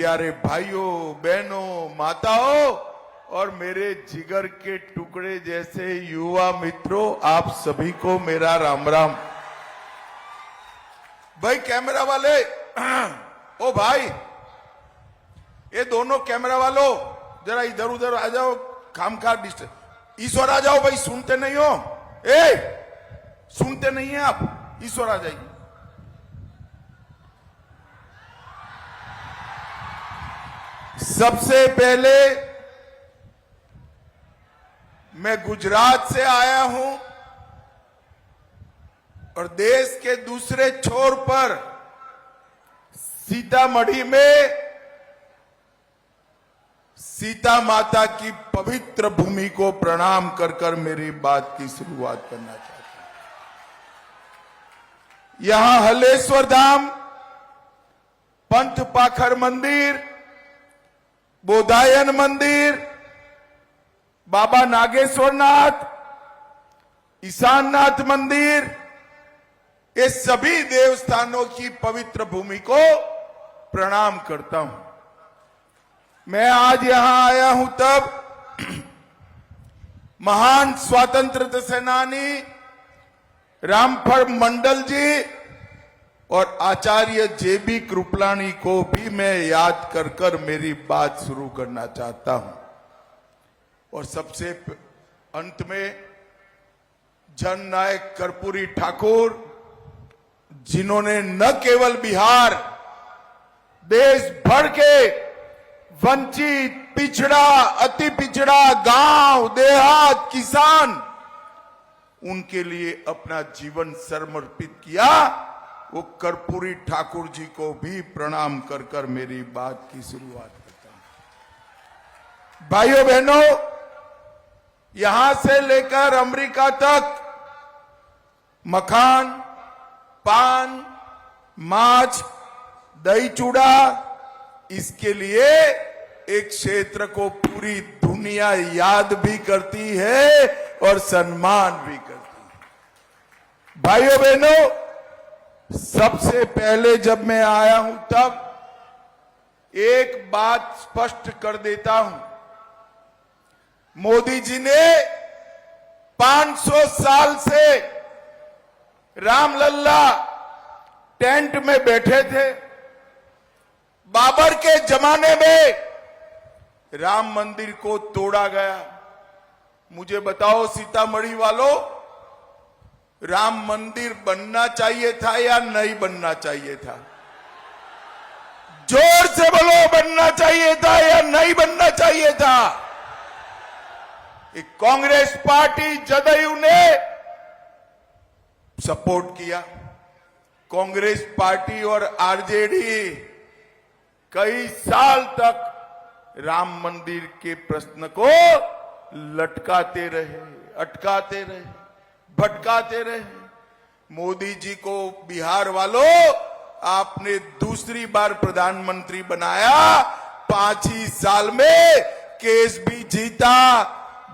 प्यारे भाइयों, बहनों, माताओं और मेरे जिगर के टुकड़े जैसे युवा मित्रों, आप सभी को मेरा राम राम। भाई कैमरा वाले, ओ भाई, ये दोनों कैमरा वालों जरा इधर उधर आ जाओ, खामखा डिस्टर्ब। ईश्वर आ जाओ भाई, सुनते नहीं हो? सुनते नहीं है आप? ईश्वर आ जाइए। सबसे पहले मैं गुजरात से आया हूं और देश के दूसरे छोर पर सीतामढ़ी में सीता माता की पवित्र भूमि को प्रणाम कर कर मेरी बात की शुरुआत करना चाहता हूं। यहां हलेश्वर धाम, पंथ पाखर मंदिर, बोधायन मंदिर, बाबा नागेश्वरनाथ, ईशाननाथ मंदिर, ये सभी देवस्थानों की पवित्र भूमि को प्रणाम करता हूं। मैं आज यहां आया हूं तब महान स्वतंत्रता सेनानी रामफल मंडल जी और आचार्य जेबी कृपलानी को भी मैं याद कर कर मेरी बात शुरू करना चाहता हूं। और सबसे अंत में जननायक कर्पूरी ठाकुर, जिन्होंने न केवल बिहार, देश भर के वंचित, पिछड़ा, अति पिछड़ा गांव, देहात, किसान, उनके लिए अपना जीवन समर्पित किया, वो कर्पूरी ठाकुर जी को भी प्रणाम कर कर मेरी बात की शुरुआत करता हूं। भाइयों बहनों, यहां से लेकर अमेरिका तक मखान, पान, माछ, दही चूड़ा, इसके लिए एक क्षेत्र को पूरी दुनिया याद भी करती है और सम्मान भी करती है। भाइयों बहनों, सबसे पहले जब मैं आया हूं तब एक बात स्पष्ट कर देता हूं। मोदी जी ने 500 साल से रामलल्ला टेंट में बैठे थे। बाबर के जमाने में राम मंदिर को तोड़ा गया। मुझे बताओ सीतामढ़ी वालों, राम मंदिर बनना चाहिए था या नहीं बनना चाहिए था? जोर से बोलो, बनना चाहिए था या नहीं बनना चाहिए था? एक कांग्रेस पार्टी जदयू ने सपोर्ट किया। कांग्रेस पार्टी और आरजेडी कई साल तक राम मंदिर के प्रश्न को लटकाते रहे, अटकाते रहे, भटकाते रहे। मोदी जी को बिहार वालों आपने दूसरी बार प्रधानमंत्री बनाया। 5 ही साल में केस भी जीता,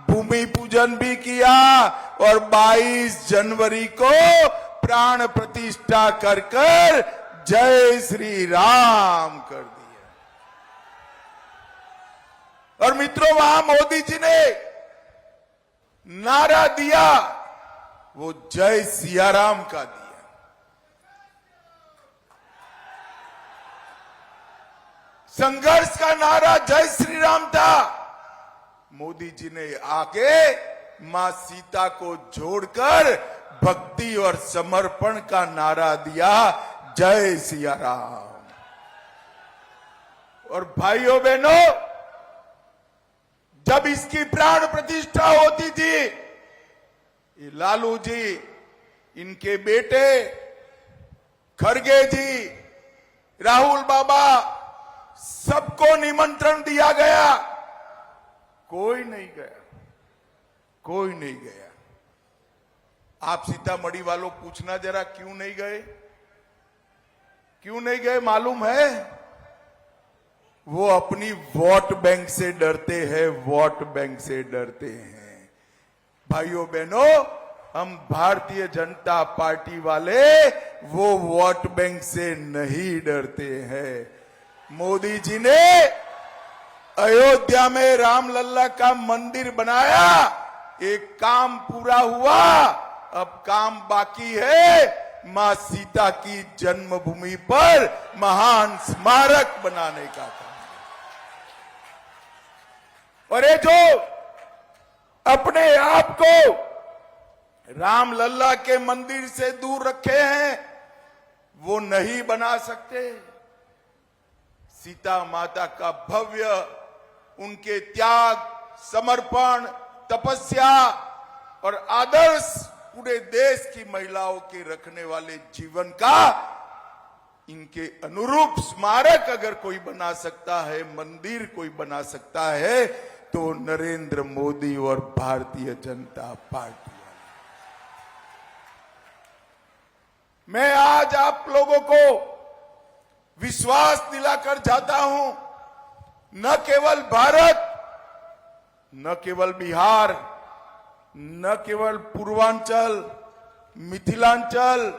भूमि पूजन भी किया और 22 जनवरी को प्राण प्रतिष्ठा कर कर जय श्री राम कर दिया। और मित्रों, वहां मोदी जी ने नारा दिया, वो जय सिया राम का दिया। संघर्ष का नारा जय श्री राम था। मोदी जी ने आके मां सीता को जोड़कर भक्ति और समर्पण का नारा दिया, जय सिया राम। और भाइयों बहनों, जब इसकी प्राण प्रतिष्ठा होती थी, ये लालू जी, इनके बेटे खड़गे जी, राहुल बाबा, सबको निमंत्रण दिया गया। कोई नहीं गया, कोई नहीं गया। आप सीतामढ़ी वालों पूछना जरा, क्यों नहीं गए? क्यों नहीं गए मालूम है? वो अपनी वोट बैंक से डरते हैं, वोट बैंक से डरते हैं। भाइयों बहनों, हम भारतीय जनता पार्टी वाले वो वोट बैंक से नहीं डरते हैं। मोदी जी ने अयोध्या में रामलल्ला का मंदिर बनाया, एक काम पूरा हुआ, अब काम बाकी है मां सीता की जन्मभूमि पर महान स्मारक बनाने का काम। और ये जो अपने आप को रामलल्ला के मंदिर से दूर रखे हैं, वो नहीं बना सकते। सीता माता का भव्य, उनके त्याग, समर्पण, तपस्या और आदर्श पूरे देश की महिलाओं के रखने वाले जीवन का, इनके अनुरूप स्मारक अगर कोई बना सकता है, मंदिर कोई बना सकता है, तो नरेंद्र मोदी और भारतीय जनता पार्टी। मैं आज आप लोगों को विश्वास दिलाकर जाता हूं, न केवल भारत, न केवल बिहार, न केवल पूर्वांचल, मिथिलांचल,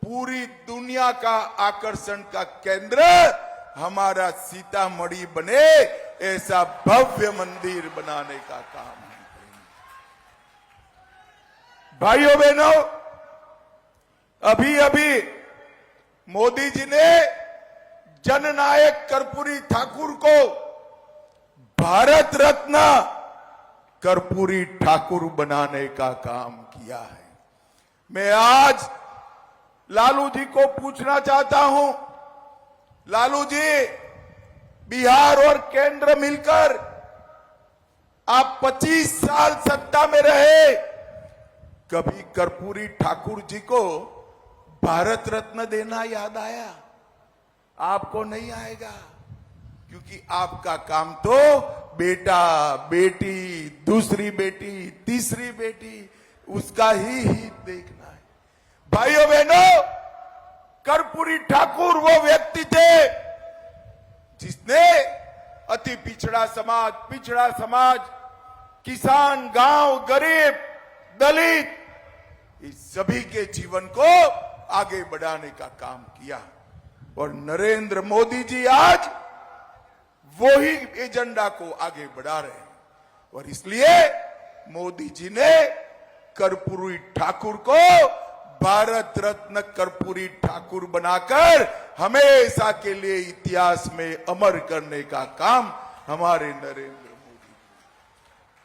पूरी दुनिया का आकर्षण का केंद्र हमारा सीतामढ़ी बने, ऐसा भव्य मंदिर बनाने का काम है। भाइयों बहनों, अभी अभी मोदी जी ने जननायक कर्पूरी ठाकुर को भारत रत्न कर्पूरी ठाकुर बनाने का काम किया है। मैं आज लालू जी को पूछना चाहता हूं, लालू जी, बिहार और केंद्र मिलकर आप 25 साल सत्ता में रहे, कभी कर्पूरी ठाकुर जी को भारत रत्न देना याद आया? आपको नहीं आएगा, क्योंकि आपका काम तो बेटा, बेटी, दूसरी बेटी, तीसरी बेटी, उसका ही हित देखना है। भाइयों बहनों, कर्पूरी ठाकुर वो व्यक्ति थे जिसने अति पिछड़ा समाज, किसान, गांव, गरीब, दलित, इस सभी के जीवन को आगे बढ़ाने का काम किया। और नरेंद्र मोदी जी आज वो ही एजेंडा को आगे बढ़ा रहे हैं, और इसलिए मोदी जी ने कर्पूरी ठाकुर को भारत रत्न कर्पूरी ठाकुर बनाकर हमेशा के लिए इतिहास में अमर करने का काम हमारे नरेंद्र मोदी।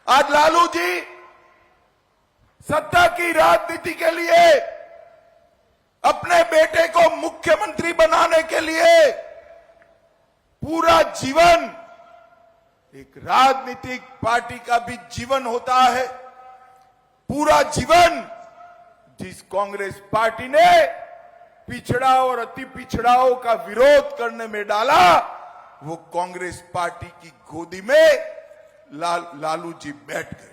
आज लालू जी सत्ता की राजनीति के लिए, अपने बेटे को मुख्यमंत्री बनाने के लिए पूरा जीवन, एक राजनीतिक पार्टी का भी जीवन होता है, पूरा जीवन जिस कांग्रेस पार्टी ने पिछड़ा और अति पिछड़ाओं का विरोध करने में डाला, वो कांग्रेस पार्टी की गोदी में लालू जी बैठ गए।